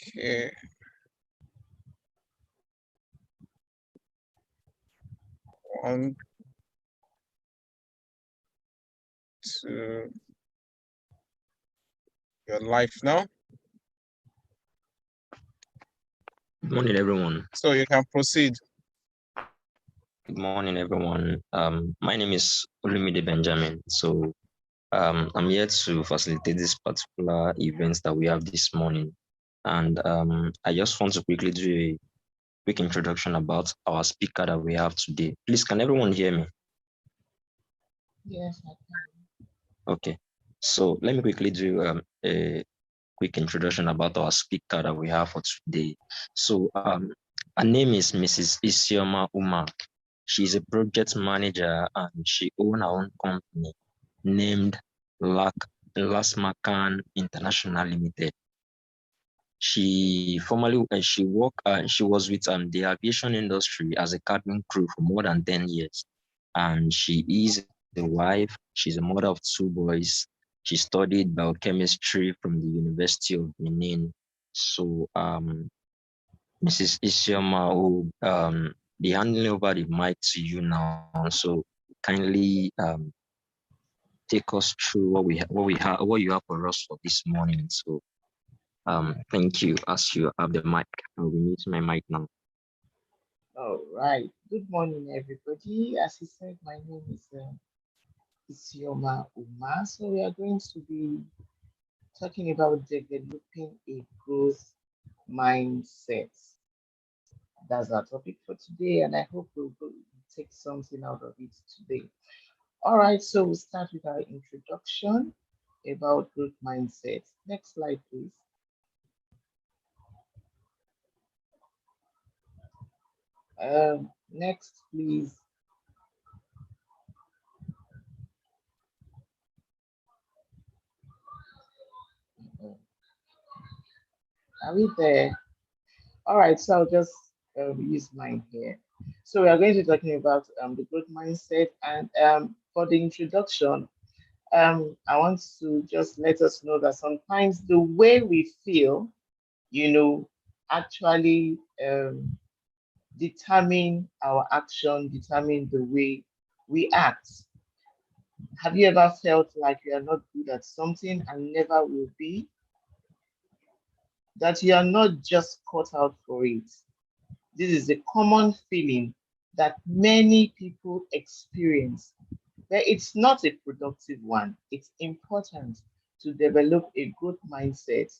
Okay. On to your life now. Good morning, everyone. So you can proceed. Good morning, everyone. My name is Olumide Benjamin. So I'm here to facilitate this particular event that we have this morning. And I just want to quickly do a quick introduction about our speaker that we have today. Please, can everyone hear me? Yes, I can. Okay. So let me quickly do a quick introduction about our speaker that we have for today. So her name is Mrs. Isioma Umah. She's a project manager and she owns her own company named Lasmakan International Limited. She formerly she was with the aviation industry as a cabin crew for more than 10 years. And she is a wife, she's a mother of 2 boys. She studied biochemistry from the University of Benin. So Mrs. Isioma will be handing over the mic to you now. So kindly take us through what you have for us for this morning. So thank you. As you have the mic, I'll be muting my mic now. All right. Good morning, everybody. As he said, my name is Isioma Umah. So we are going to be talking about developing a growth mindset. That's our topic for today, and I hope we'll take something out of it today. All right, so we'll start with our introduction about growth mindset. Next slide, please. Next, please. Are we there? All right, so I'll just use mine here. So we are going to be talking about the growth mindset, and for the introduction, I want to just let us know that sometimes the way we feel, actually determine our action, determine the way we act. Have you ever felt like you are not good at something and never will be? That you are not just cut out for it? This is a common feeling that many people experience, but it's not a productive one. It's important to develop a growth mindset,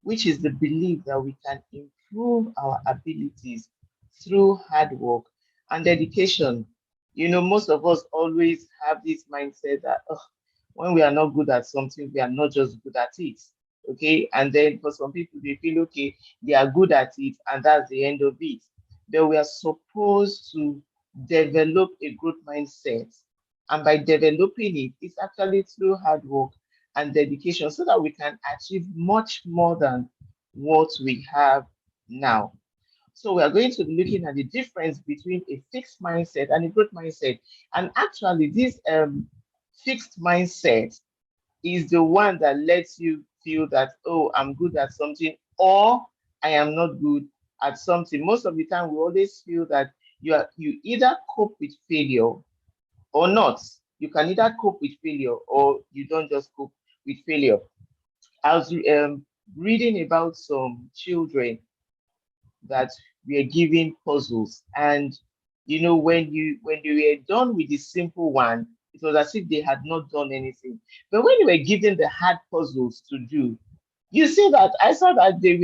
which is the belief that we can improve our abilities through hard work and dedication. Most of us always have this mindset that when we are not good at something, we are not just good at it. Okay. And then for some people, they feel okay, they are good at it, and that's the end of it. But we are supposed to develop a growth mindset. And by developing it, it's actually through hard work and dedication so that we can achieve much more than what we have now. So we are going to be looking at the difference between a fixed mindset and a growth mindset. And actually, this fixed mindset is the one that lets you feel that, oh, I'm good at something, or I am not good at something. Most of the time, we always feel that you either cope with failure or not. You can either cope with failure or you don't just cope with failure. I was reading about some children that were given puzzles, and when they were done with the simple one, it was as if they had not done anything. But when they were given the hard puzzles to do, you see that I saw that they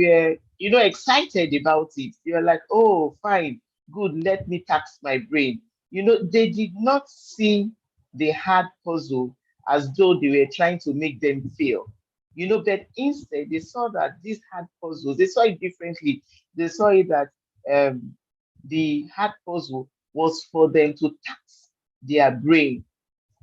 were excited about it. They were like, oh, fine, good, let me tax my brain. They did not see the hard puzzle as though they were trying to make them fail. But instead they saw that these hard puzzles, they saw it differently. They saw it that um, the hard puzzle was for them to tax their brain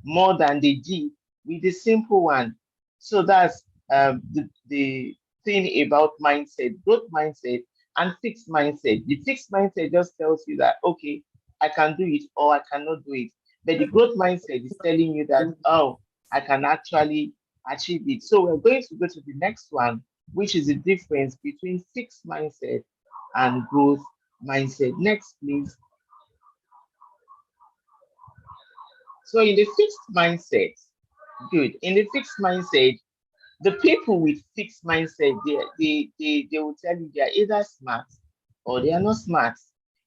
more than they did with the simple one. So that's the thing about mindset, growth mindset and fixed mindset. The fixed mindset just tells you that, okay, I can do it or I cannot do it. But the growth mindset is telling you that, oh, I can actually achieve it. So we're going to go to the next one, which is the difference between fixed mindset and growth mindset. Next, please. So in the fixed mindset, good. In the fixed mindset, the people with fixed mindset, they will tell you they are either smart or they are not smart.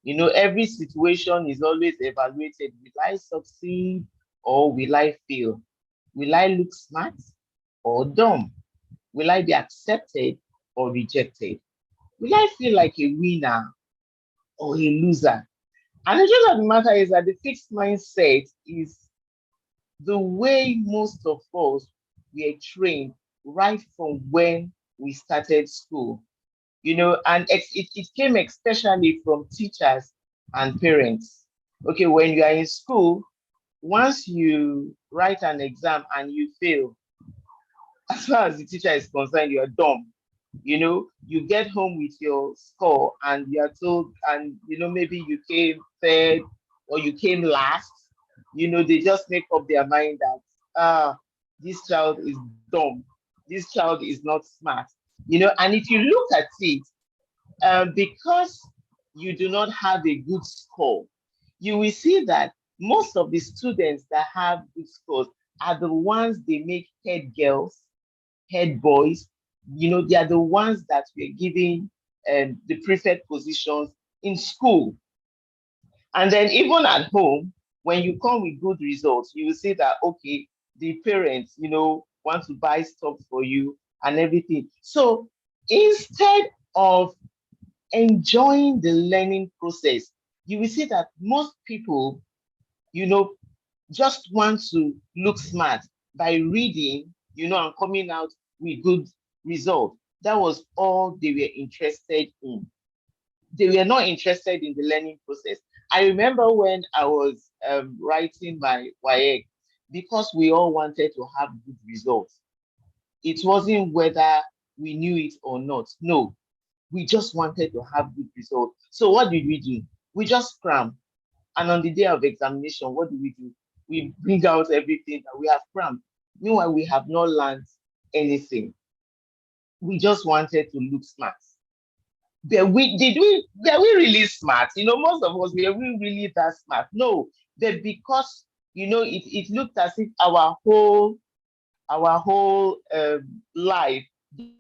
You know, every situation is always evaluated. Will I succeed or will I fail? Will I look smart or dumb? Will I be accepted or rejected? Will I feel like a winner or a loser? And the truth of the matter is that the fixed mindset is the way most of us were trained right from when we started school. You know, and it came especially from teachers and parents. Okay, when you are in school, once you write an exam and you fail, as far as the teacher is concerned, you're dumb. You know, you get home with your score and you're told, and maybe you came third or you came last. They just make up their mind that this child is dumb, this child is not smart. And if you look at it, because you do not have a good score, you will see that most of the students that have good scores are the ones they make head girls, head boys. They are the ones that were given the prefect positions in school. And then even at home, when you come with good results, you will see that, okay, the parents, want to buy stuff for you and everything. So instead of enjoying the learning process, you will see that most people, you know, just want to look smart by reading, and coming out with good results. That was all they were interested in. They were not interested in the learning process. I remember when I was writing my WAEC, because we all wanted to have good results. It wasn't whether we knew it or not. No, we just wanted to have good results. So what did we do? We just cram. And on the day of examination, what do? We bring out everything that we have crammed. Meanwhile, we have not learned anything. We just wanted to look smart. Were we really smart? Most of us, were we really that smart? No, but because it looked as if our whole life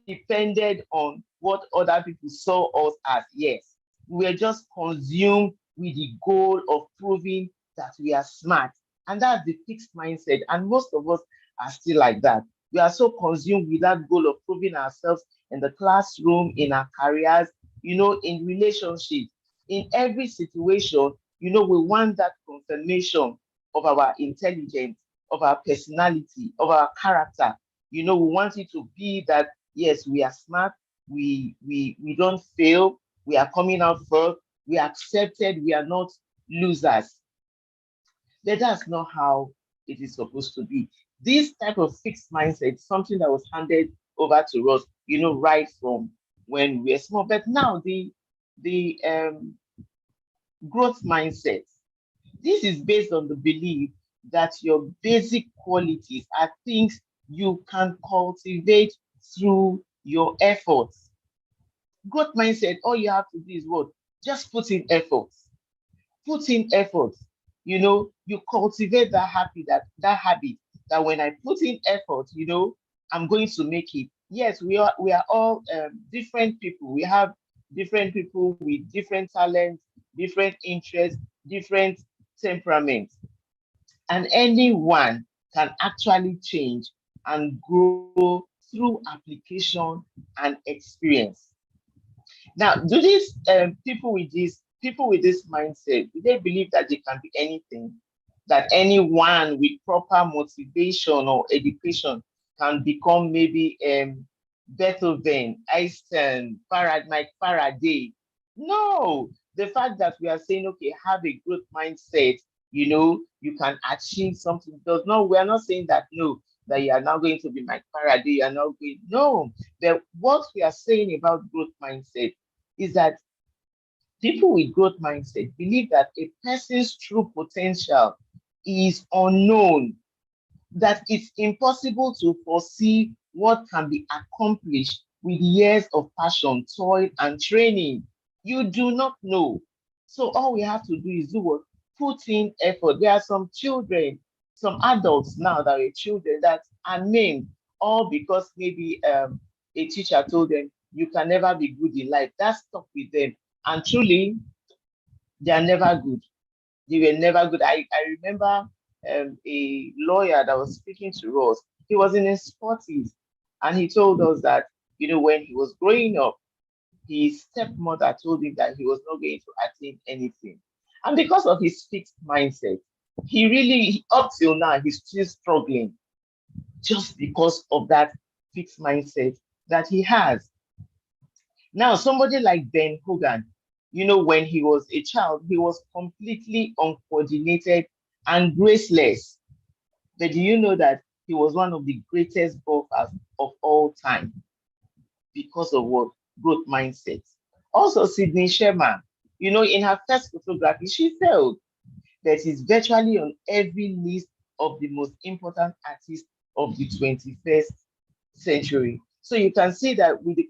depended on what other people saw us as. Yes, we were just consumed with the goal of proving that we are smart. And that's the fixed mindset. And most of us are still like that. We are so consumed with that goal of proving ourselves in the classroom, in our careers, in relationships, in every situation. We want that confirmation of our intelligence, of our personality, of our character. We want it to be that yes, we are smart, we don't fail, we are coming out first, we are accepted, we are not losers. But that's not how it is supposed to be. This type of fixed mindset is something that was handed over to us, right from when we were small. But now the growth mindset. This is based on the belief that your basic qualities are things you can cultivate through your efforts. Growth mindset, all you have to do is what? Just put in effort. Put in effort. You cultivate that when I put in effort, I'm going to make it. Yes, we are all different people. We have different people with different talents, different interests, different temperaments, and anyone can actually change and grow through application and experience. Now, do these people with this mindset, do they believe that they can be anything? That anyone with proper motivation or education can become maybe Beethoven, Einstein, Mike Faraday? No. The fact that we are saying, okay, have a growth mindset, you can achieve something does not, we are not saying that no, that you are now going to be Mike Faraday, you are not going, no. What we are saying about growth mindset is that people with growth mindset believe that a person's true potential is unknown, that it's impossible to foresee what can be accomplished with years of passion, toil, and training. You do not know. So all we have to do is do what? Put in effort. There are some children, some adults now that are children that are named all because maybe a teacher told them you can never be good in life. That stuck with them. And truly, they are never good. They were never good. I remember a lawyer that was speaking to us. He was in his 40s and he told us that, when he was growing up, his stepmother told him that he was not going to attain anything. And because of his fixed mindset, he really, up till now, he's still struggling just because of that fixed mindset that he has. Now, somebody like Ben Hogan, when he was a child, he was completely uncoordinated and graceless. But do you know that he was one of the greatest golfers of all time because of what? Growth mindset. Also, Sydney Sherman, in her first photography, she failed, that is virtually on every list of the most important artists of the 21st century. So you can see that with the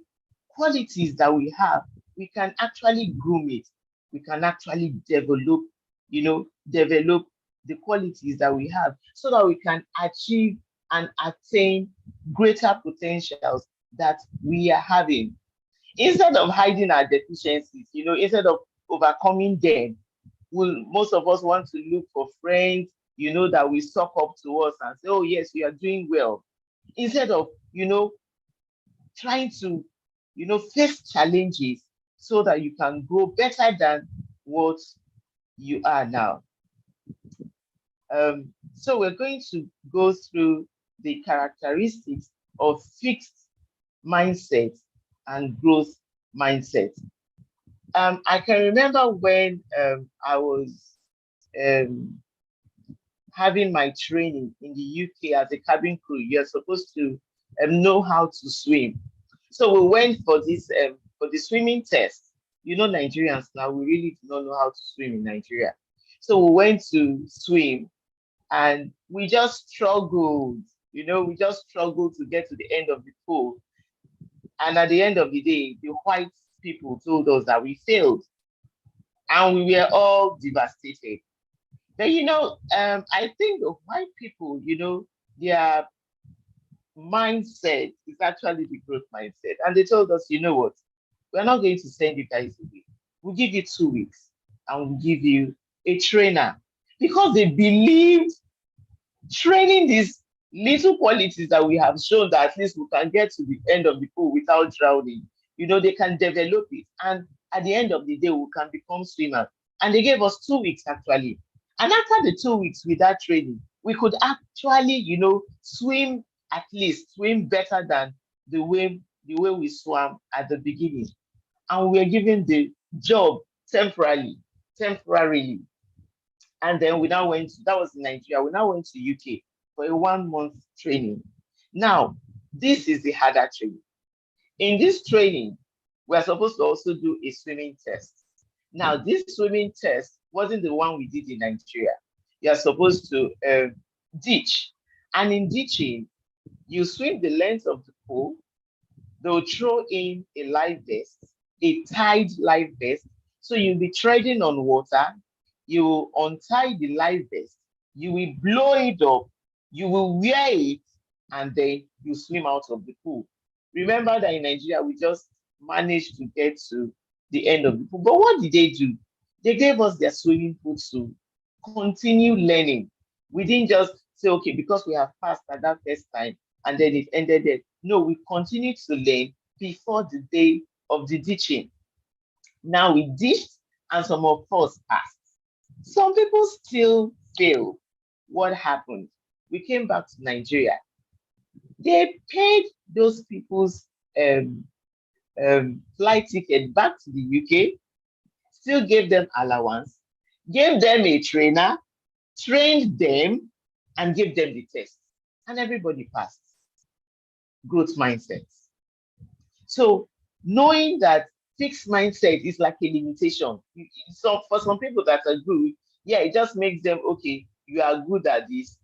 qualities that we have, we can actually groom it. We can actually develop the qualities that we have so that we can achieve and attain greater potentials that we are having. Instead of hiding our deficiencies, instead of overcoming them, most of us want to look for friends, that will suck up to us and say, oh, yes, we are doing well. Instead of, trying to, face challenges so that you can grow better than what you are now. So we're going to go through the characteristics of fixed mindset and growth mindset. I can remember when I was having my training in the UK as a cabin crew. You're supposed to know how to swim. So we went for the swimming test. Nigerians now, we really do not know how to swim in Nigeria. So we went to swim and we just struggled. We just struggled to get to the end of the pool. And at the end of the day, the white people told us that we failed. And we were all devastated. But I think the white people, their mindset is actually the growth mindset. And they told us, you know what? We're not going to send you guys away. We'll give you 2 weeks and we'll give you a trainer. Because they believed training these little qualities that we have shown that at least we can get to the end of the pool without drowning. They can develop it. And at the end of the day, we can become swimmers. And they gave us 2 weeks actually. And after the 2 weeks with that training, we could actually, swim, at least swim better than the way we swam at the beginning. And we were given the job temporarily. And then we now that was in Nigeria, we now went to UK for a 1 month training. Now, this is the harder training. In this training, we're supposed to also do a swimming test. Now, this swimming test wasn't the one we did in Nigeria. You're supposed to ditch. And in ditching, you swim the length of the pool. They'll throw in a life vest, a tied life vest. So you'll be treading on water. You will untie the life vest. You will blow it up. You will wear it, and then you swim out of the pool. Remember that in Nigeria, we just managed to get to the end of the pool. But what did they do? They gave us their swimming pool to continue learning. We didn't just say, okay, because we have passed at that first time, and then it ended there. No, we continued to learn before the day of the ditching. Now we ditched, and some of us passed. Some people still fail. What happened? We came back to Nigeria. They paid those people's flight ticket back to the UK, still gave them allowance, gave them a trainer, trained them, and gave them the test. And everybody passed. Growth mindset. So knowing that fixed mindset is like a limitation. So for some people that are good, yeah, it just makes them, okay, you are good at this,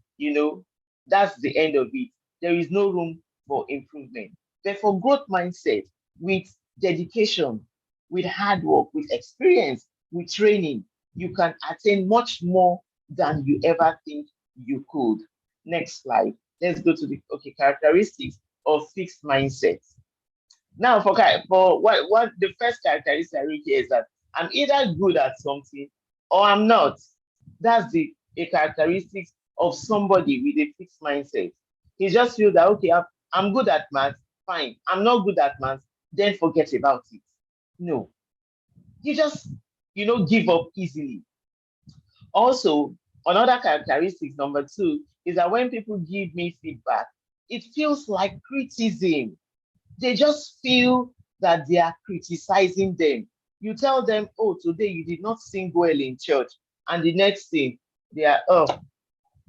that's the end of it. There is no room for improvement. But for growth mindset, with dedication, with hard work, with experience, with training, you can attain much more than you ever think you could. Next slide. Let's go to the characteristics of fixed mindset. Now, for what the first characteristic I read here is that I'm either good at something or I'm not. That's the a characteristic of somebody with a fixed mindset. He just feels that okay, I'm good at math, fine. I'm not good at math, then forget about it. No, you just give up easily. Also, another characteristic number two is that when people give me feedback, it feels like criticism. They just feel that they are criticizing them. You tell them, oh, today you did not sing well in church. And the next thing, they are, oh,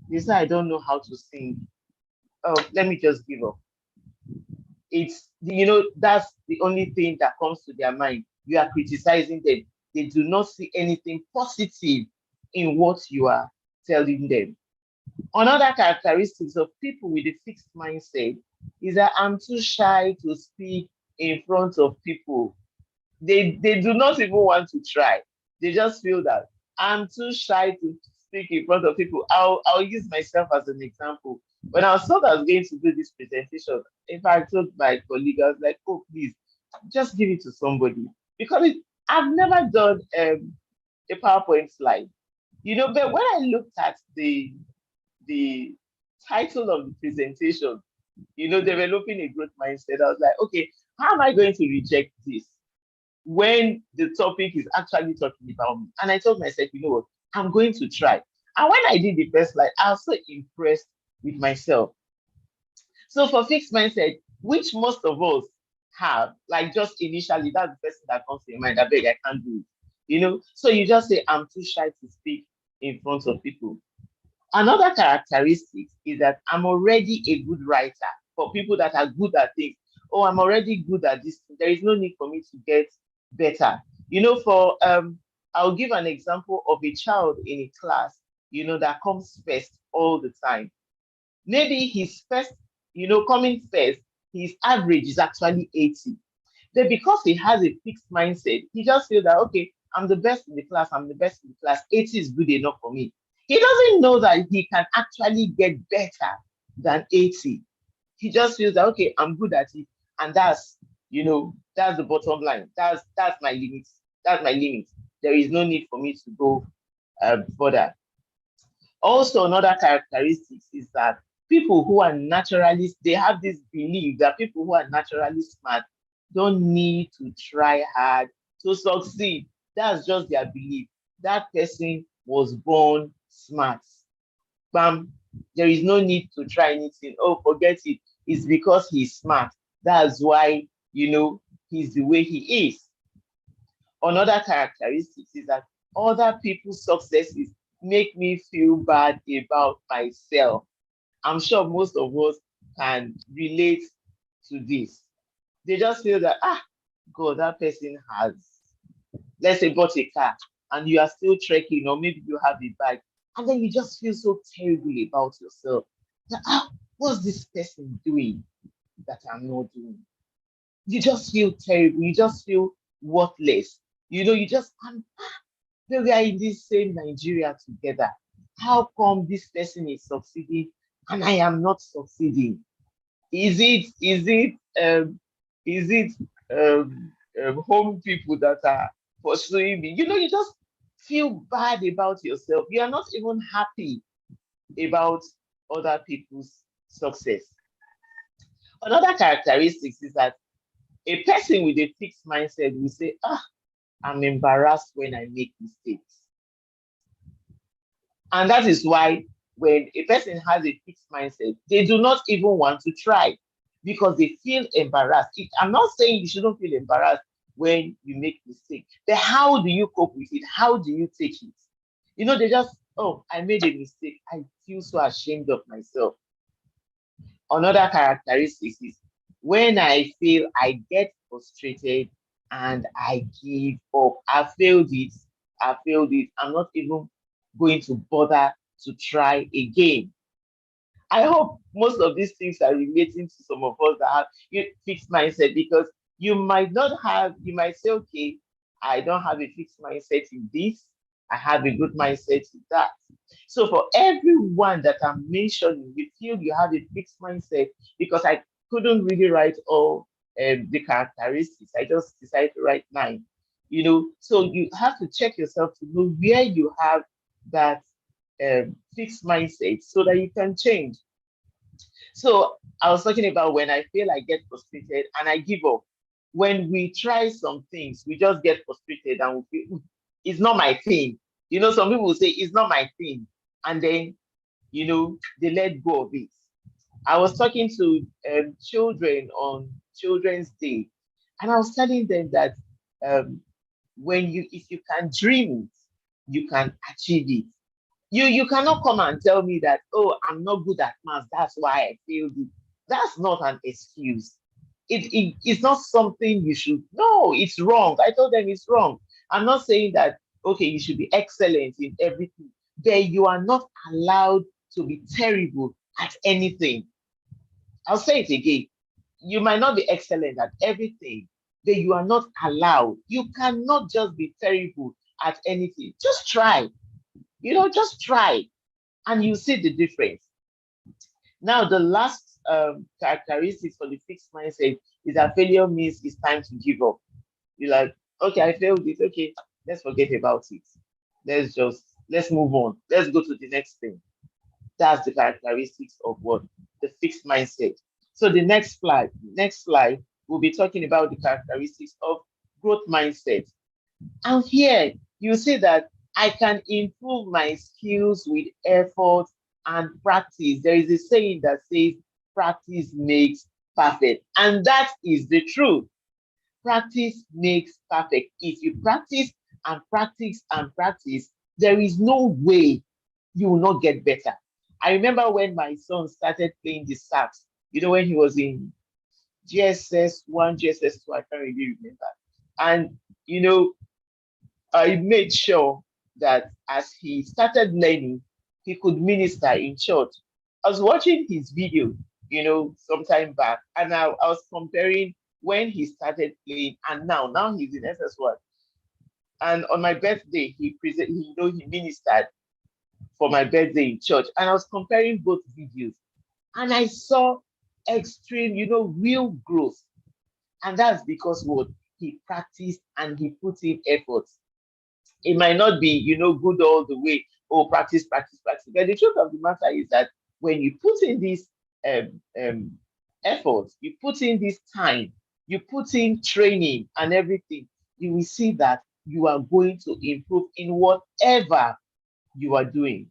they say, I don't know how to sing. Oh, let me just give up. That's the only thing that comes to their mind. You are criticizing them. They do not see anything positive in what you are telling them. Another characteristics of people with a fixed mindset is that I'm too shy to speak in front of people. They do not even want to try. They just feel that I'm too shy to speak in front of people. I'll use myself as an example. When I was told I was going to do this presentation, in fact, I told my colleague, I was like, oh, please, just give it to somebody. Because I've never done a PowerPoint slide. But when I looked at the title of the presentation, developing a growth mindset, I was like, okay, how am I going to reject this when the topic is actually talking about me? And I told myself, you know what, I'm going to try. And when I did the first slide, I was so impressed with myself. So for fixed mindset, which most of us have, like just initially, that's the first thing that comes to your mind. I beg, I can't do it. So you just say, I'm too shy to speak in front of people. Another characteristic is that I'm already a good writer. For people that are good at things, oh, I'm already good at this. There is no need for me to get better. I'll give an example of a child in a class, that comes first all the time. Maybe his first, coming first, his average is actually 80. Then because he has a fixed mindset, he just feels that, okay, I'm the best in the class, I'm the best in the class, 80 is good enough for me. He doesn't know that he can actually get better than 80. He just feels that, okay, I'm good at it. And that's the bottom line. That's my limit. That's my limit. There is no need for me to go further. Also, another characteristic is that people who are naturally, they have this belief that people who are naturally smart don't need to try hard to succeed. That's just their belief. That person was born smart. Bam, there is no need to try anything. Oh, forget it. It's because he's smart. That's why, he's the way he is. Another characteristic is that other people's successes make me feel bad about myself. I'm sure most of us can relate to this. They just feel that, God, that person has, let's say, bought a car and you are still trekking, or maybe you have a bike, and then you just feel so terrible about yourself. That, what's this person doing that I'm not doing? You just feel terrible. You just feel worthless. You just, we are in this same Nigeria together. How come this person is succeeding and I am not succeeding? Is it home people that are pursuing me? You just feel bad about yourself. You are not even happy about other people's success. Another characteristic is that a person with a fixed mindset will say, I'm embarrassed when I make mistakes. And that is why when a person has a fixed mindset, they do not even want to try because they feel embarrassed. I'm not saying you shouldn't feel embarrassed when you make mistakes, but how do you cope with it? How do you take it? They just, oh, I made a mistake. I feel so ashamed of myself. Another characteristic is when I fail, I get frustrated and I give up. I failed it. I'm not even going to bother to try again. I hope most of these things are relating to some of us that have fixed mindset, because you might say, okay, I don't have a fixed mindset in this, I have a good mindset in that. So for everyone that I'm mentioning, you feel you have a fixed mindset, because I couldn't really write all the characteristics. I just decided to write 9. So you have to check yourself to know where you have that fixed mindset so that you can change. So I was talking about when I feel I get frustrated and I give up. When we try some things, we just get frustrated and we feel, it's not my thing. Some people will say, it's not my thing. And then, they let go of it. I was talking to children on Children's Day, and I was telling them that um, if you can dream it, you can achieve it. You cannot come and tell me that, oh, I'm not good at math, that's why I failed it. That's not an excuse. It's not something you should. No, it's wrong. I told them it's wrong. I'm not saying that, okay, you should be excellent in everything, but you are not allowed to be terrible at anything. I'll say it again. You might not be excellent at everything, but you are not allowed. You cannot just be terrible at anything. Just try. Just try, and you see the difference. Now, the last characteristics for the fixed mindset is that failure means it's time to give up. You're like, okay, I failed this. Okay, let's forget about it. Let's move on. Let's go to the next thing. That's the characteristics of what? The fixed mindset. So the next slide, we'll be talking about the characteristics of growth mindset. And here you see that I can improve my skills with effort and practice. There is a saying that says practice makes perfect. And that is the truth. Practice makes perfect. If you practice and practice and practice, there is no way you will not get better. I remember when my son started playing the sax, when he was in GSS 1, GSS 2, I can't really remember. And, I made sure that as he started learning, he could minister in church. I was watching his video, some time back, and I was comparing when he started playing and now. Now he's in SS1. And on my birthday, he ministered for my birthday in church. And I was comparing both videos. And I saw extreme, real growth. And that's because what? He practiced and he put in effort. It might not be, good all the way. Oh, practice, practice, practice. But the truth of the matter is that when you put in this effort, you put in this time, you put in training and everything, you will see that you are going to improve in whatever you are doing.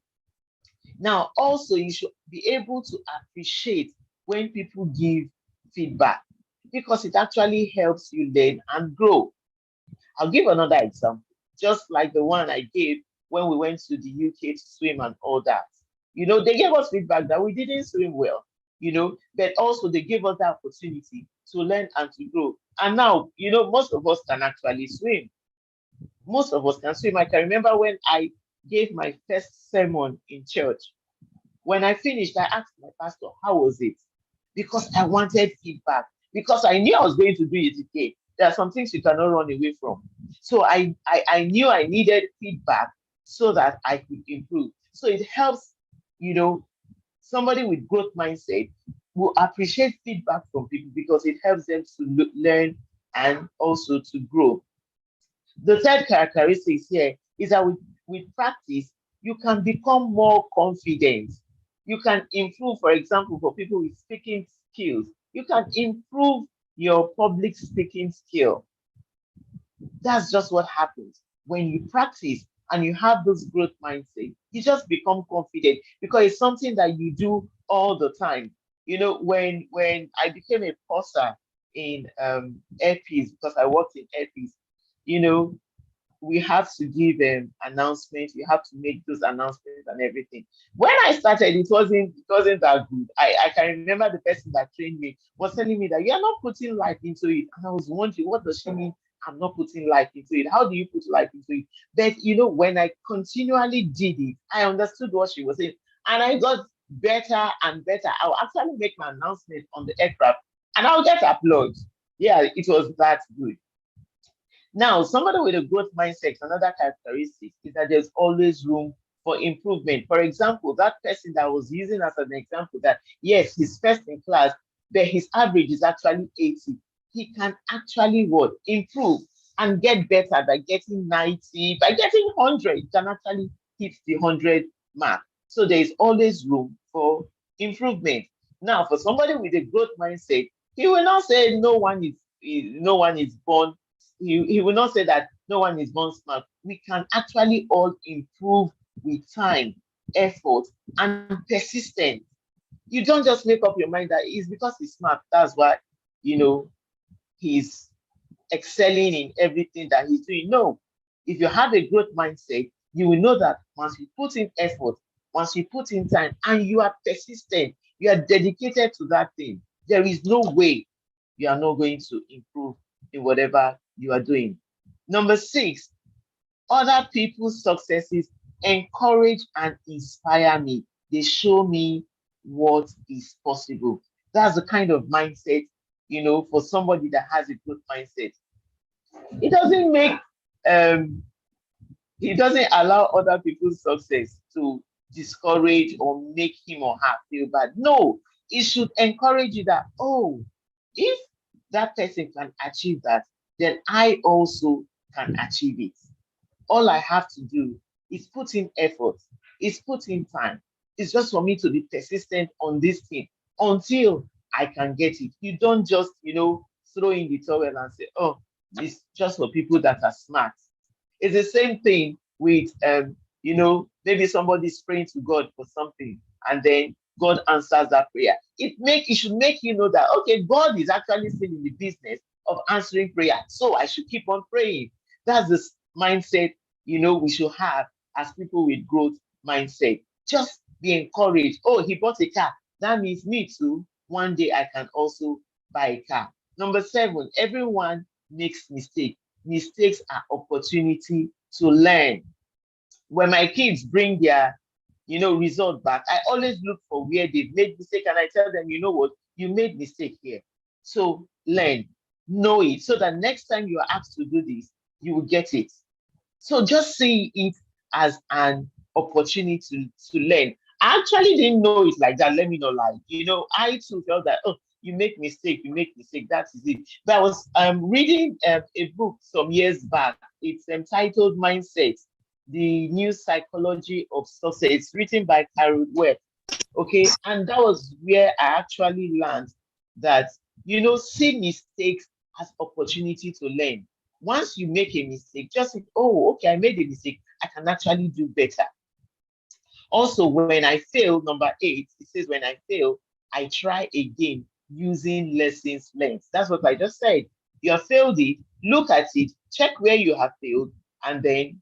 Now, also, you should be able to appreciate when people give feedback, because it actually helps you learn and grow. I'll give another example, just like the one I gave when we went to the UK to swim and all that. They gave us feedback that we didn't swim well, but also they gave us the opportunity to learn and to grow. And now, most of us can actually swim. Most of us can swim. I can remember when I gave my first sermon in church. When I finished, I asked my pastor, how was it? Because I wanted feedback, because I knew I was going to do it again. There are some things you cannot run away from. So I knew I needed feedback so that I could improve. So it helps, somebody with growth mindset will appreciate feedback from people, because it helps them to learn and also to grow. The third characteristic here is that with practice, you can become more confident. You can improve, for example, for people with speaking skills, you can improve your public speaking skill. That's just what happens when you practice and you have this growth mindset. You just become confident because it's something that you do all the time. When I became a purser in airpiece, because I worked in airpiece, we have to give announcements. We have to make those announcements and everything. When I started, it wasn't that good. I can remember the person that trained me was telling me that you are not putting life into it, and I was wondering, what does she mean? I'm not putting life into it. How do you put life into it? But when I continually did it, I understood what she was saying, and I got better and better. I'll actually make my announcement on the aircraft and I'll get applause. Yeah, it was that good. Now, somebody with a growth mindset, another characteristic is that there's always room for improvement. For example, that person that was using as an example that, yes, he's first in class, but his average is actually 80. He can actually what? Improve and get better by getting 90, by getting 100. He can actually hit the 100 mark. So there is always room for improvement. Now, for somebody with a growth mindset, he will not say no one is born, he will not say that no one is born smart. We can actually all improve with time, effort, and persistence. You don't just make up your mind that it's because he's smart. That's why, you know, he's excelling in everything that he's doing. No, if you have a growth mindset, you will know that once you put in effort, once you put in time, and you are persistent, you are dedicated to that thing, there is no way you are not going to improve in whatever you are doing. Number 6, other people's successes encourage and inspire me. They show me what is possible. That's the kind of mindset, for somebody that has a good mindset. It doesn't make um it doesn't allow other people's success to discourage or make him or her feel bad. No, it should encourage you that, oh, if that person can achieve that, then I also can achieve it. All I have to do is put in effort, is put in time. It's just for me to be persistent on this thing until I can get it. You don't just, throw in the towel and say, oh, it's just for people that are smart. It's the same thing with, maybe somebody's praying to God for something and then God answers that prayer. It should make you know that, okay, God is actually still in the business of answering prayer. So I should keep on praying. That's the mindset, we should have as people with growth mindset. Just be encouraged. Oh, he bought a car. That means me too. One day I can also buy a car. Number 7, everyone makes mistakes. Mistakes are opportunity to learn. When my kids bring their, result back, I always look for where they've made mistake and I tell them, you know what, you made mistake here. So learn, know it, so that next time you are asked to do this, you will get it. So just see it as an opportunity to learn. I actually didn't know it like that. Let me not lie. I too felt that, oh, you make mistake. That is it. But I was reading a book some years back. It's entitled Mindset, the New Psychology of Success. It's written by Carol Webb. Okay. And that was where I actually learned that, see mistakes as opportunity to learn. Once you make a mistake, just say, oh, okay, I made a mistake. I can actually do better. Also, when I fail, number 8, it says, when I fail, I try again using lessons learned. That's what I just said. You have failed it, look at it, check where you have failed, and then,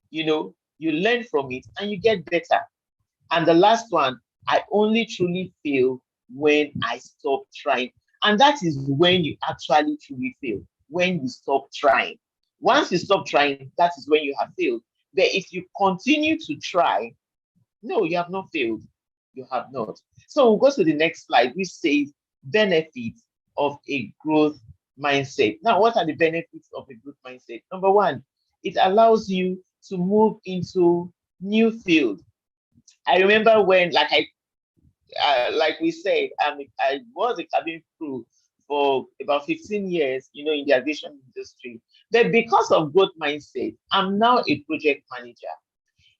you learn from it and you get better. And the last one, I only truly fail when I stop trying. And that is when you actually truly fail, when you stop trying. Once you stop trying, that is when you have failed. But if you continue to try, no, you have not failed. You have not. So we'll go to the next slide, which says benefits of a growth mindset. Now, what are the benefits of a growth mindset? Number 1, it allows you to move into new field. I remember when, like we said, I was a cabin crew for about 15 years, in the aviation industry. But because of growth mindset, I'm now a project manager.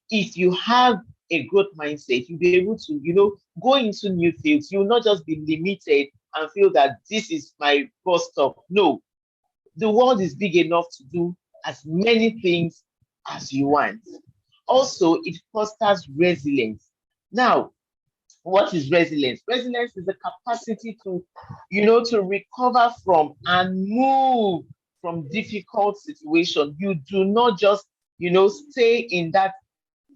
If you have a growth mindset, you'll be able to, go into new fields. You will not just be limited and feel that this is my first stop. No, the world is big enough to do as many things as you want. Also, it fosters resilience. Now, what is resilience? Resilience is the capacity to, to recover from and move from difficult situation. You do not just, stay in that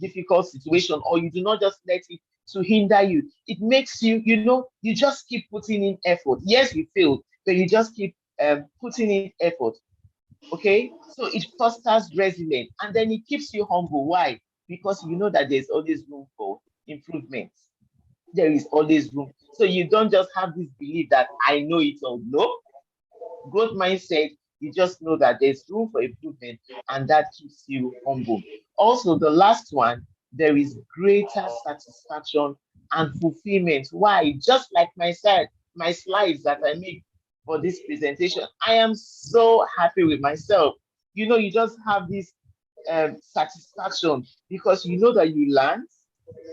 difficult situation, or you do not just let it to hinder you. It makes you, you just keep putting in effort. Yes, you failed, but you just keep putting in effort. Okay, so it fosters resilience and then it keeps you humble. Why? Because you know that there's always room for improvement. There is always room. So you don't just have this belief that I know it all. No, growth mindset, you just know that there's room for improvement and that keeps you humble. Also, the last one, there is greater satisfaction and fulfillment. Why? Just like my slides that I make for this presentation, I am so happy with myself. You just have this satisfaction because you know that you learned,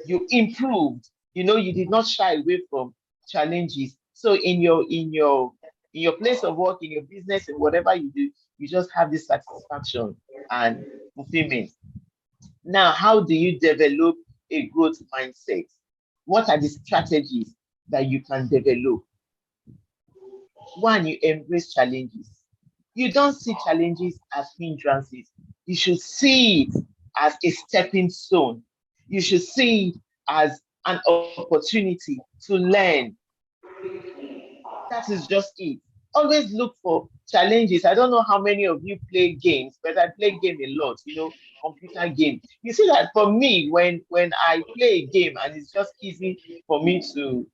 you improved, you did not shy away from challenges. So in your place of work, in your business, and whatever you do, you just have this satisfaction and fulfillment. Now, how do you develop a growth mindset? What are the strategies that you can develop? One, you embrace challenges. You don't see challenges as hindrances. You should see it as a stepping stone. You should see it as an opportunity to learn. That is just it. Always look for challenges. I don't know how many of you play games, but I play game a lot, computer game. You see that for me, when I play a game and it's just easy for me to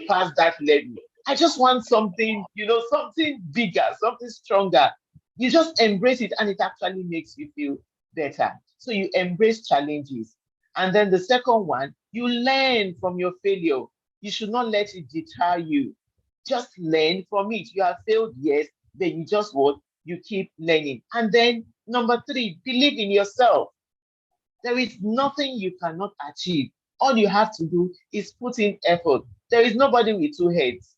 pass that level, I just want something, something bigger, something stronger. You just embrace it and it actually makes you feel better. So you embrace challenges. And then the second one, you learn from your failure. You should not let it deter you. Just learn from it. You have failed, yes, then you just what? You keep learning. And then number three, believe in yourself. There is nothing you cannot achieve. All you have to do is put in effort. There is nobody with two heads.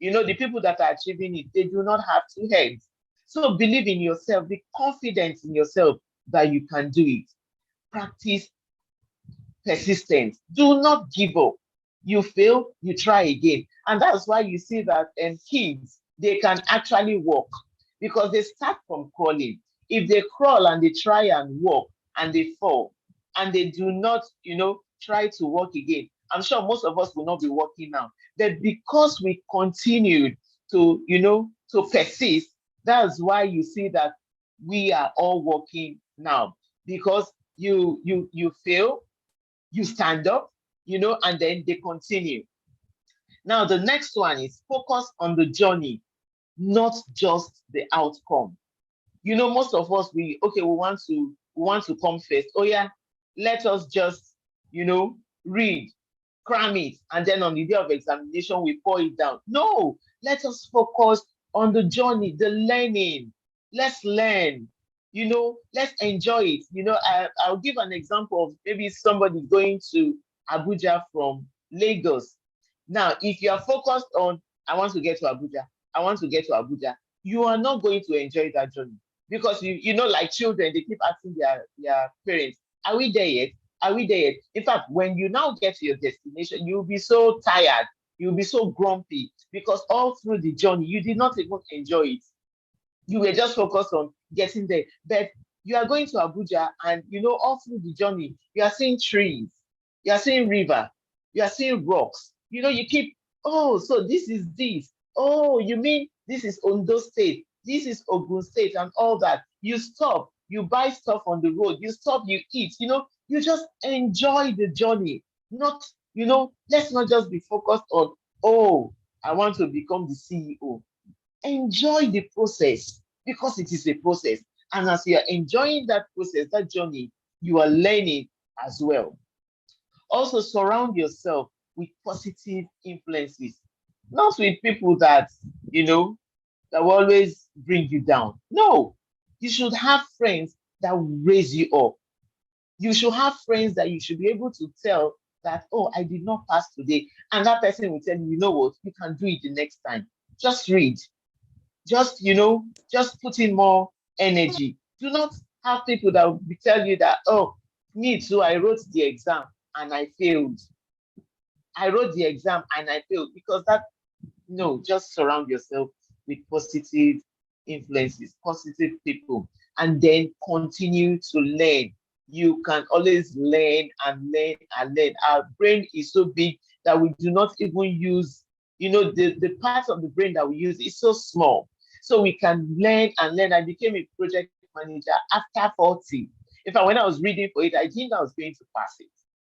The people that are achieving it, they do not have two heads. So believe in yourself, be confident in yourself that you can do it. Practice persistence. Do not give up. You fail, you try again. And that's why you see that kids, they can actually walk because they start from crawling. If they crawl and they try and walk and they fall and they do not, try to walk again, I'm sure most of us will not be walking now. But because we continued to persist, that's why you see that we are all walking now because you fail, you stand up, and then they continue. Now, the next one is focus on the journey, not just the outcome. Most of us, we want to come first. Oh yeah, let us just, read, cram it, and then on the day of examination, we pour it down. No, let us focus on the journey, the learning. Let's learn. Let's enjoy it. I'll give an example of maybe somebody going to Abuja from Lagos. Now, if you are focused on, I want to get to Abuja, I want to get to Abuja, you are not going to enjoy that journey because like children, they keep asking their parents, are we there yet? Are we there yet? In fact, when you now get to your destination, you'll be so tired, you'll be so grumpy because all through the journey, you did not even enjoy it. You were just focused on getting there. But you are going to Abuja and, all through the journey, you are seeing trees, you are seeing river, you are seeing rocks. You keep, oh, so this is this. Oh, you mean this is Ondo State, this is Ogun State and all that. You stop, you buy stuff on the road, you stop, you eat, you just enjoy the journey. Not, let's not just be focused on, oh, I want to become the CEO. Enjoy the process because it is a process. And as you are enjoying that process, that journey, you are learning as well. Also, surround yourself with positive influences, not with people that will always bring you down. No, you should have friends that will raise you up. You should have friends that you should be able to tell that, oh, I did not pass today. And that person will tell you, you know what, you can do it the next time. Just read, just put in more energy. Do not have people that will tell you that, oh, me too, I wrote the exam and I failed. I wrote the exam and I failed because no, just surround yourself with positive influences, positive people, and then continue to learn. You can always learn and learn and learn. Our brain is so big that we do not even use, the part of the brain that we use is so small. So we can learn and learn. I became a project manager after 40. In fact, when I was reading for it, I didn't know I was going to pass it.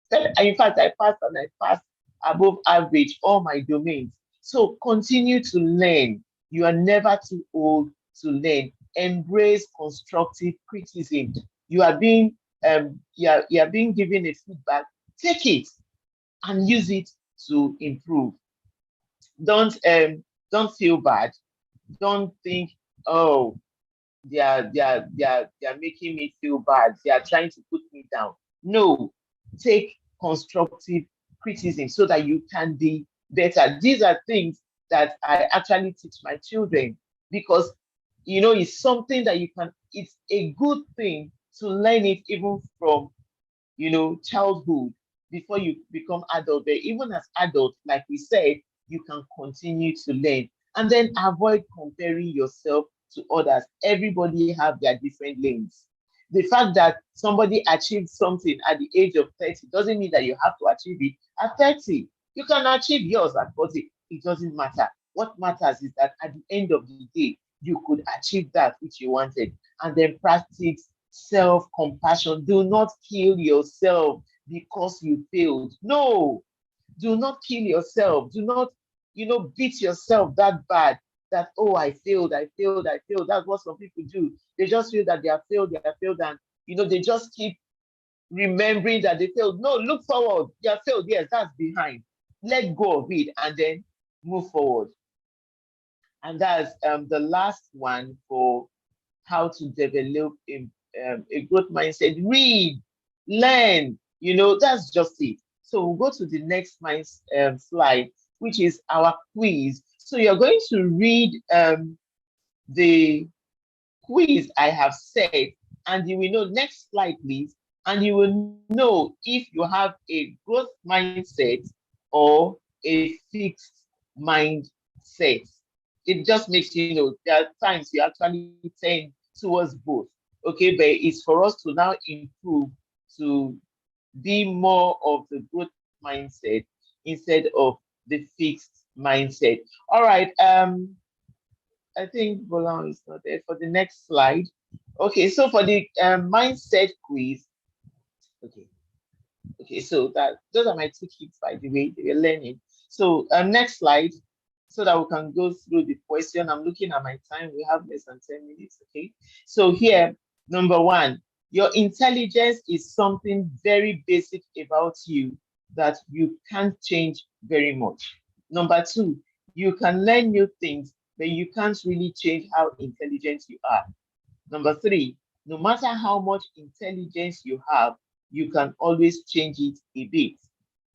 Then, in fact, I passed and I passed above average, all my domains. So continue to learn. You are never too old to learn. Embrace constructive criticism. You are being you are being given a feedback. Take it and use it to improve. Don't feel bad. Don't think, oh, they are making me feel bad. They are trying to put me down. No, take constructive criticism so that you can be better. These are things that I actually teach my children because it's something that it's a good thing to learn it even from childhood before you become adult. But even as adult, like we said, you can continue to learn and then avoid comparing yourself to others. Everybody have their different lanes. The fact that somebody achieved something at the age of 30 doesn't mean that you have to achieve it at 30. You can achieve yours at 40. It doesn't matter. What matters is that at the end of the day, you could achieve that which you wanted. And then practice self-compassion. Do not kill yourself because you failed. No, do not kill yourself. Do not, beat yourself that bad that, oh, I failed, I failed, I failed. That's what some people do. They just feel that they are failed, and they just keep remembering that they failed. No, look forward. You are failed. Yes, that's behind. Let go of it and then move forward. And that's the last one for how to develop a growth mindset. Read, learn, that's just it. So we'll go to the next slide, which is our quiz. So you're going to read the quiz I have said, and you will know, next slide, please, and you will know if you have a growth mindset or a fixed mindset. It just makes you know there are times you actually tend towards both. Okay, but it's for us to now improve to be more of the growth mindset instead of the fixed mindset. All right. I think Bolan is not there for the next slide. Okay, so for the mindset quiz. Okay. Okay, so those are my two kids, by the way, they were learning. So next slide, so that we can go through the question. I'm looking at my time. We have less than 10 minutes. Okay. So here, number one, your intelligence is something very basic about you that you can't change very much. Number two, you can learn new things, but you can't really change how intelligent you are. Number three, no matter how much intelligence you have, you can always change it a bit.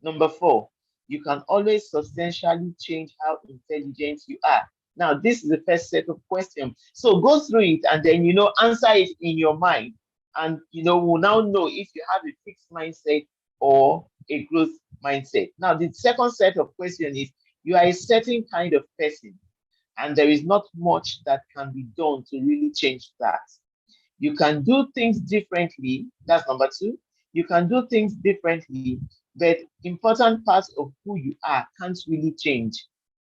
Number four, you can always substantially change how intelligent you are. Now, this is the first set of questions. So go through it and then, answer it in your mind. And, we'll now know if you have a fixed mindset or a growth mindset. Now, the second set of questions is, you are a certain kind of person, and there is not much that can be done to really change that. You can do things differently. That's number two. You can do things differently, but important parts of who you are can't really change.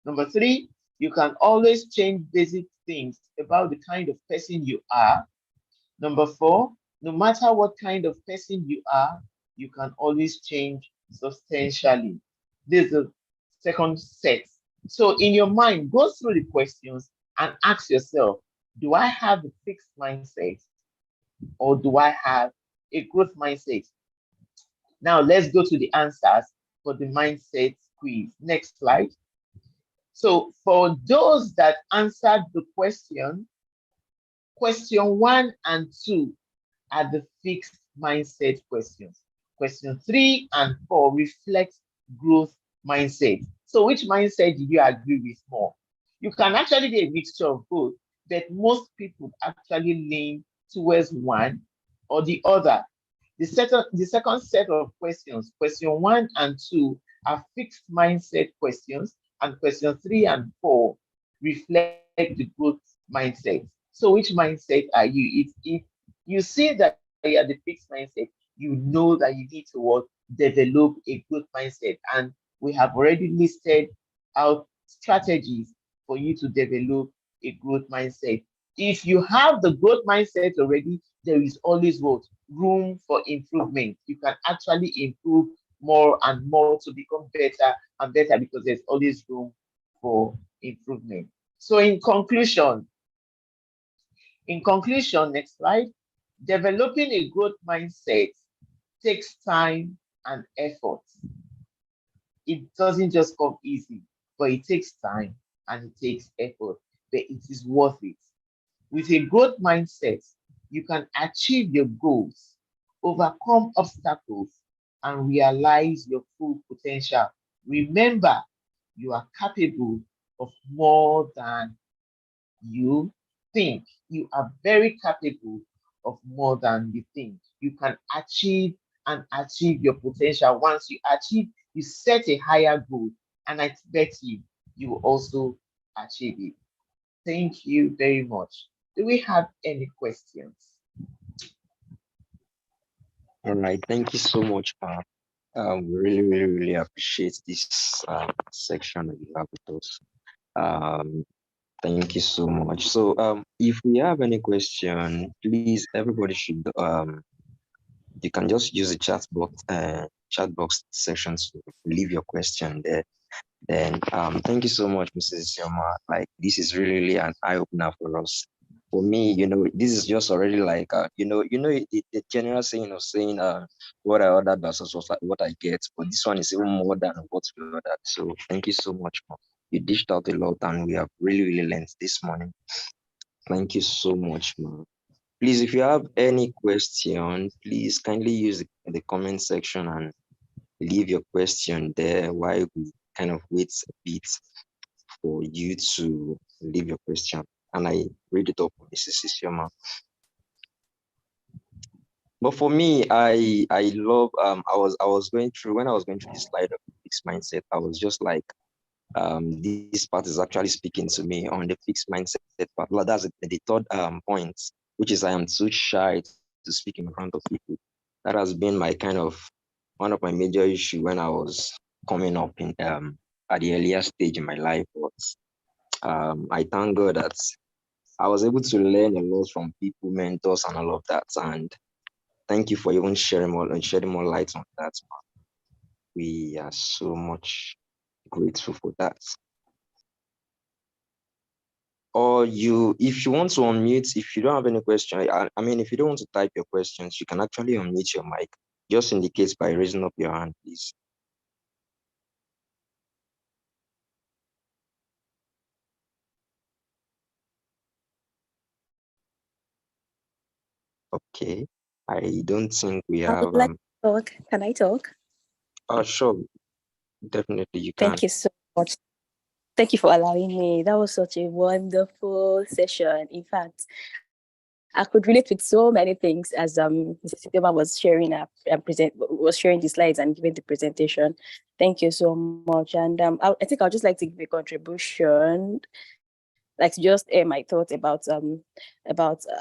Number three, you can always change basic things about the kind of person you are. Number four, no matter what kind of person you are, you can always change substantially. This is the second set. So in your mind, go through the questions and ask yourself, do I have a fixed mindset or do I have a growth mindset? Now let's go to the answers for the mindset quiz. Next slide. So for those that answered the question 1 and 2 are the fixed mindset questions. Question 3 and 4 reflect growth mindset. So which mindset did you agree with more? You can actually be a mixture of both, but most people actually lean towards one or the other. The second set of questions, question 1 and 2, are fixed mindset questions, and question 3 and 4 reflect the growth mindset. So which mindset are you? If you see that you are the fixed mindset, you know that you need to develop a growth mindset. And we have already listed out strategies for you to develop a growth mindset. If you have the growth mindset already, there is always room for improvement. You can actually improve more and more to become better and better, because there's always room for improvement. So in conclusion, next slide, developing a growth mindset takes time and effort. It doesn't just come easy, but it takes time and it takes effort, but it is worth it. With a growth mindset, you can achieve your goals, overcome obstacles, and realize your full potential. Remember, you are capable of more than you think. You are very capable of more than you think. You can achieve and achieve your potential. Once you achieve, you set a higher goal, and I bet you will also achieve it. Thank you very much. Do we have any questions? All right, thank you so much, Ma. We really appreciate this section that you have with us. Thank you so much. So, if we have any question, please, everybody should you can just use the chat box section to leave your question there. Then, thank you so much, Mrs. Isioma. Like, this is really an eye opener for us. For me, this is just already like, the general saying of saying, what I ordered versus what I get. But this one is even more than what we ordered. So, thank you so much, Ma. You dished out a lot, and we have really learned this morning. Thank you so much, Ma. Please, if you have any question, please kindly use the comment section and leave your question there while we kind of wait a bit for you to leave your question. And I read it up, Mrs. Isioma. But for me, I love I was going through when I was going through this slide of fixed mindset, I was just like, this part is actually speaking to me on the fixed mindset part. Well, that's the third point, which is I am too shy to speak in front of people. That has been my kind of one of my major issue when I was coming up in at the earlier stage in my life. But I thank God that I was able to learn a lot from people, mentors, and all of that. And thank you for even shedding more light on that. We are so much grateful for that. Or if you want to unmute, if you don't have any question, I mean, if you don't want to type your questions, you can actually unmute your mic. Just indicate by raising up your hand, please. Okay. I don't think we have. I would like to talk. Can I talk? Sure. Definitely, you can. Thank you so much. Thank you for allowing me. That was such a wonderful session. In fact, I could relate with so many things as Mrs. Isioma was sharing the slides and giving the presentation. Thank you so much. And I think I'd just like to give a contribution, like to just air my thoughts about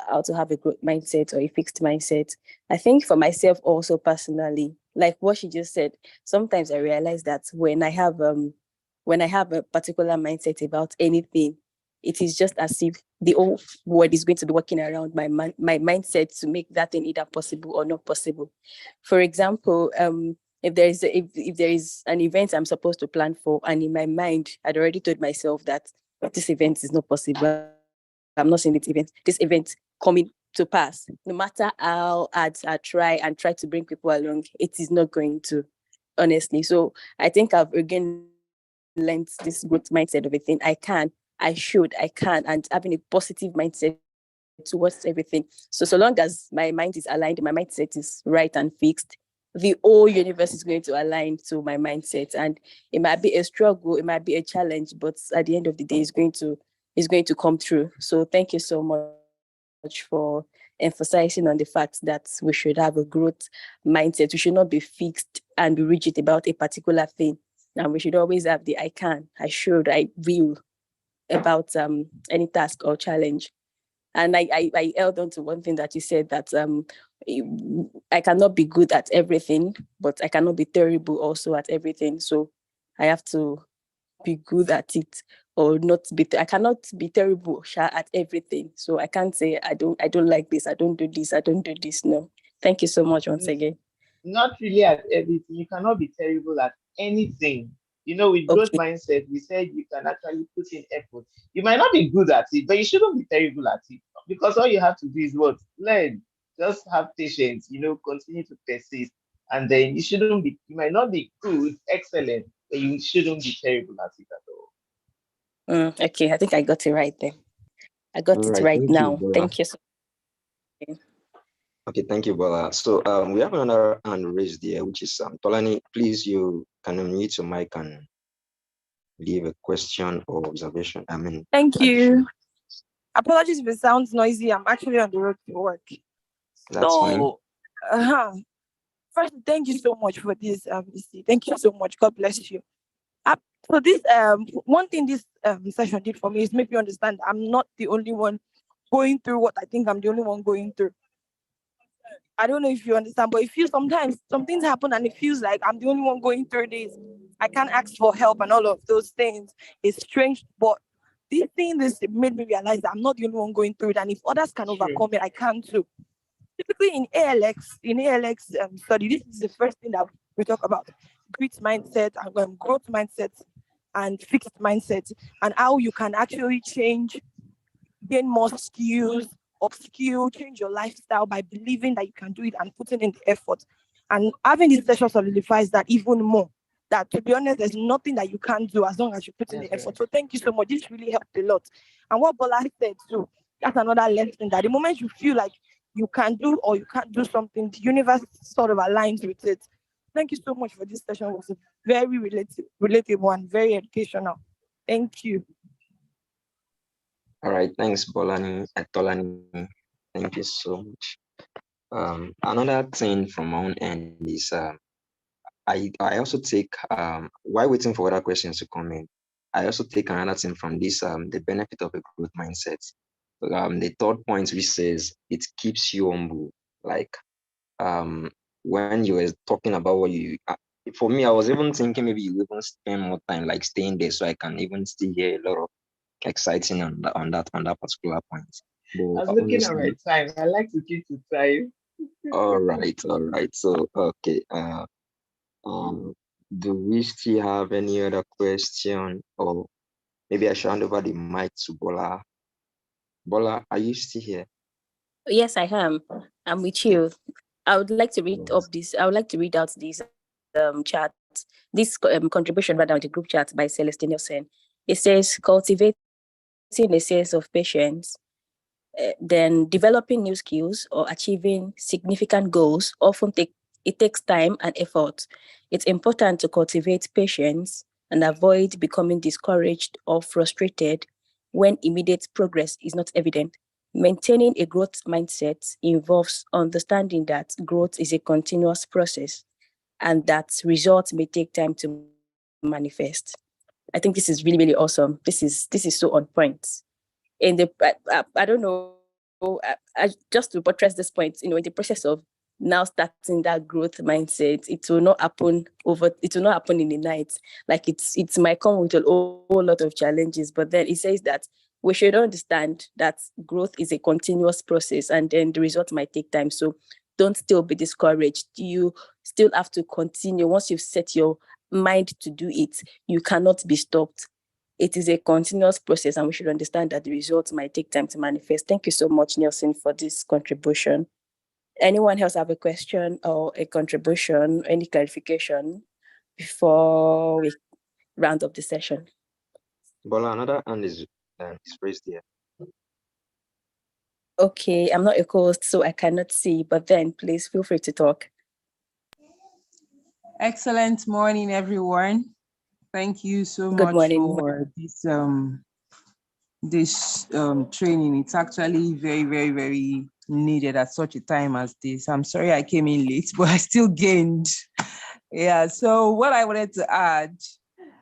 how to have a growth mindset or a fixed mindset. I think for myself also personally, like what she just said, sometimes I realize that when I have a particular mindset about anything, it is just as if the whole world is going to be working around my mindset to make that thing either possible or not possible. For example, if there is an event I'm supposed to plan for, and in my mind I'd already told myself that this event is not possible, I'm not seeing this event coming to pass. No matter how hard I try to bring people along, it is not going to, honestly. So I think I've again learned this growth mindset of a thing. I can, I should, I can, and having a positive mindset towards everything. So long as my mind is aligned, my mindset is right and fixed, the whole universe is going to align to my mindset. And it might be a struggle, it might be a challenge, but at the end of the day, it's going to come through. So thank you so much for emphasizing on the fact that we should have a growth mindset. We should not be fixed and be rigid about a particular thing. And we should always have the I can, I should, I will about any task or challenge. And I held on to one thing that you said, that I cannot be good at everything, but I cannot be terrible also at everything. So I have to be good at it, or not be. I cannot be terrible at everything. So I can't say I don't like this. I don't do this. I don't do this. No. Thank you so much once again. not really at everything. You cannot be terrible at anything. With growth Okay. mindset, we said you can actually put in effort. You might not be good at it, but you shouldn't be terrible at it, because all you have to do is what? Learn. Just have patience, continue to persist. And then you might not be good, excellent, but you shouldn't be terrible at it at all. Okay, I think I got it right then. I got All it right, right thank you, now. Bola. Thank you so much. Okay, thank you, Bola. So we have another hand raised there, which is Tolani. Please, you can unmute your mic and leave a question or observation. Thank addition. you. Apologies if it sounds noisy. I'm actually on the road to work. That's fine. So, first, thank you so much for this, Missy. Thank you so much. God bless you. So this one thing this session did for me is make me understand I'm not the only one going through what I think I'm the only one going through. I don't know if you understand, but it feels sometimes some things happen and it feels like I'm the only one going through this. I can't ask for help and all of those things. It's strange, but this made me realize that I'm not the only one going through it. And if others can overcome it, I can too. Typically in ALX study, this is the first thing that we talk about: growth mindset and growth mindset and fixed mindset, and how you can actually change, gain more skills, upskill, change your lifestyle by believing that you can do it and putting in the effort. And having this session solidifies that even more. That, to be honest, there's nothing that you can't do as long as you put in the effort. So thank you so much. This really helped a lot. And what Bola said too, that's another lesson, that the moment you feel like you can do or you can't do something, the universe sort of aligns with it. Thank you so much for this session. It was a very relatable and very educational. Thank you. All right, thanks, Tolani. Thank you so much. Another thing from my own end is I also take while waiting for other questions to come in, I also take another thing from this the benefit of a growth mindset. The third point, which says it keeps you humble. Like when you were talking about what you for me, I was even thinking maybe you even spend more time like staying there so I can even still hear a lot of exciting on that particular point. I was looking at my time. I like to keep to time. All right. So okay. Do we still have any other question, or maybe I should hand over the mic to Bola? Bola, are you still here? Yes, I am. I'm with you. I would like to read out this chat, this contribution rather on the group chat by Celestine Nielsen. It says cultivating a sense of patience, then developing new skills or achieving significant goals takes time and effort. It's important to cultivate patience and avoid becoming discouraged or frustrated when immediate progress is not evident. Maintaining a growth mindset involves understanding that growth is a continuous process and that results may take time to manifest. I think this is really, really awesome. This is so on point. I don't know, just to buttress this point, in the process of now starting that growth mindset, it will not happen in the night. Like it might come with a whole lot of challenges, but then it says that we should understand that growth is a continuous process and then the result might take time. So don't still be discouraged. You still have to continue. Once you've set your mind to do it, you cannot be stopped. It is a continuous process and we should understand that the results might take time to manifest. Thank you so much, Nielsen, for this contribution. Anyone else have a question or a contribution, any clarification before we round up the session? Bola, another hand is raised here. Okay, I'm not a host, so I cannot see, but then please feel free to talk. Excellent morning, everyone. Thank you so Good much morning. for this training. It's actually very, very, very needed at such a time as this. I'm sorry I came in late, but I still gained. Yeah, so what I wanted to add,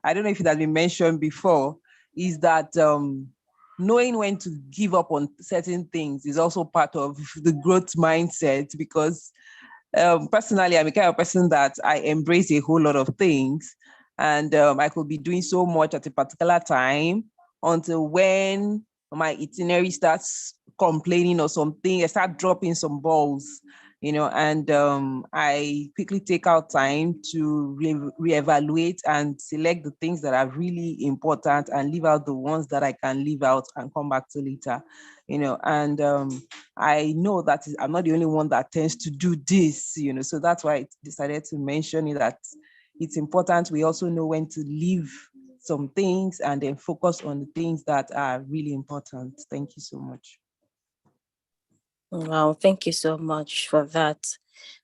I don't know if it has been mentioned before, is that knowing when to give up on certain things is also part of the growth mindset, because personally, I'm a kind of person that I embrace a whole lot of things, and I could be doing so much at a particular time until when my itinerary starts complaining or something, I start dropping some balls. and I quickly take out time to reevaluate and select the things that are really important and leave out the ones that I can leave out and come back to later, and I know that I'm not the only one that tends to do this, so that's why I decided to mention it, that it's important we also know when to leave some things and then focus on the things that are really important. Thank you so much. Wow, thank you so much for that.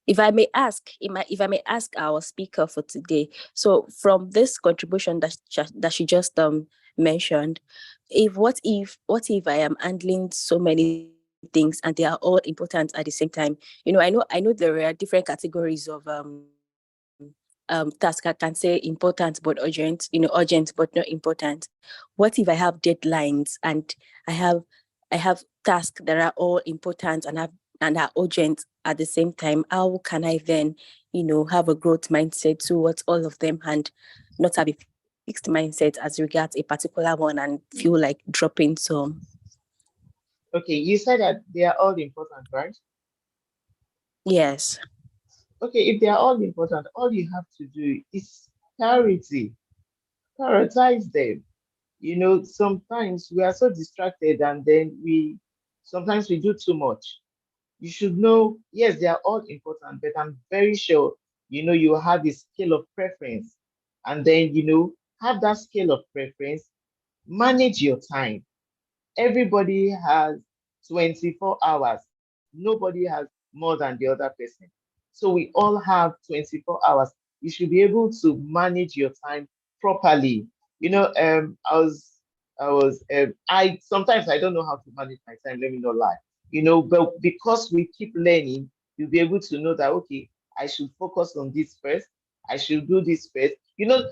If I may ask, if I may ask our speaker for today, so from this contribution that she just mentioned, what if I am handling so many things and they are all important at the same time? I know there are different categories of task. I can say important but urgent, urgent but not important. What if I have deadlines and I have I have tasks that are all important and are urgent at the same time? How can I then, have a growth mindset towards all of them and not have a fixed mindset as regards a particular one and feel like dropping some? Okay, you said that they are all important, right? Yes. Okay, if they are all important, all you have to do is priority. Prioritize them. Sometimes we are so distracted and then sometimes we do too much. You should know, yes, they are all important, but I'm very sure, you have a scale of preference. And then, have that scale of preference, manage your time. Everybody has 24 hours. Nobody has more than the other person. So we all have 24 hours. You should be able to manage your time properly. I sometimes I don't know how to manage my time, let me not lie. But because we keep learning, you'll be able to know that, okay, I should focus on this first. I should do this first.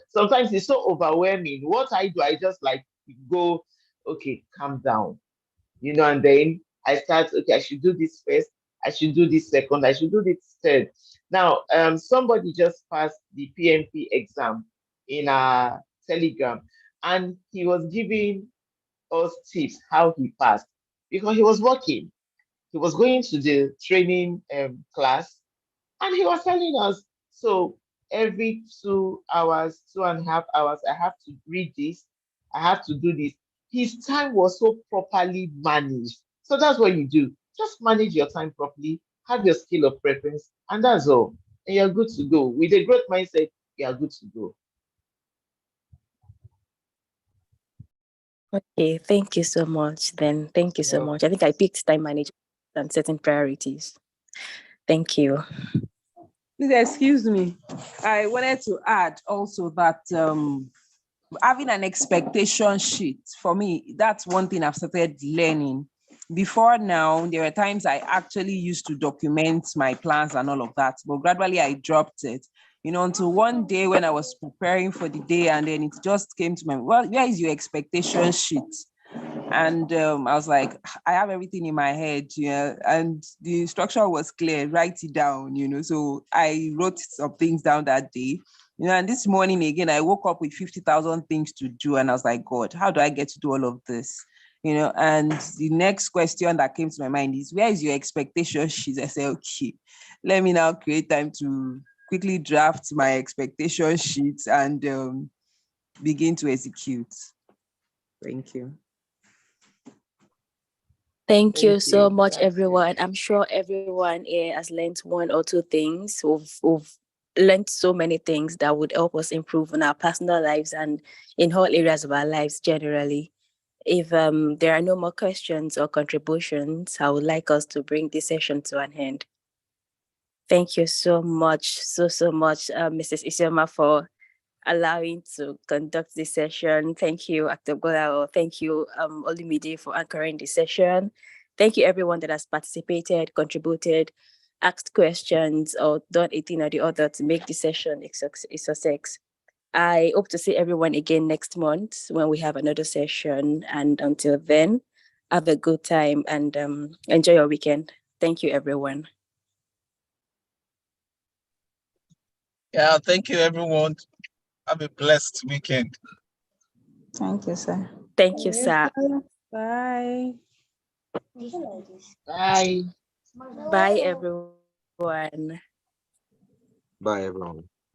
Sometimes it's so overwhelming. What I do, I just like go, okay, calm down, and then I start, okay, I should do this first, I should do this second, I should do this third. Now, somebody just passed the PMP exam in a Telegram, and he was giving us tips how he passed because he was working. He was going to the training class, and he was telling us, so every 2 hours, 2.5 hours, I have to read this, I have to do this. His time was so properly managed. So that's what you do. Just manage your time properly, have your scale of preference, and that's all. And you're good to go. With a growth mindset, you are good to go. Okay, thank you so much. Then thank you so Well, much. I think I picked time management and setting priorities. Thank you. Please excuse me. I wanted to add also that having an expectation sheet, for me, that's one thing I've started learning. Before now, there were times I actually used to document my plans and all of that, but gradually I dropped it. Until one day when I was preparing for the day, and then it just came to my, well, where is your expectation sheet? And I was like, I have everything in my head, and the instruction was clear, write it down, So I wrote some things down that day, and this morning again, I woke up with 50,000 things to do. And I was like, God, how do I get to do all of this? And the next question that came to my mind is, where is your expectation sheet? I said, okay, let me now create time to quickly draft my expectation sheets and begin to execute. Thank you. Thank you thank so you. much, That's good. everyone. I'm sure everyone here has learned one or two things. We've learned so many things that would help us improve in our personal lives and in all areas of our lives generally. If there are no more questions or contributions, I would like us to bring this session to an end. Thank you so much, so much, Mrs. Isioma, for allowing to conduct this session. Thank you, Actor Golao. Thank you, Olumide, for anchoring this session. Thank you, everyone that has participated, contributed, asked questions, or done a thing or the other to make this session a success. I hope to see everyone again next month when we have another session. And until then, have a good time and enjoy your weekend. Thank you, everyone. Yeah, thank you, everyone. Have a blessed weekend. Thank you, sir. Thank you, sir. Bye. Bye. Bye, everyone. One. Bye, everyone.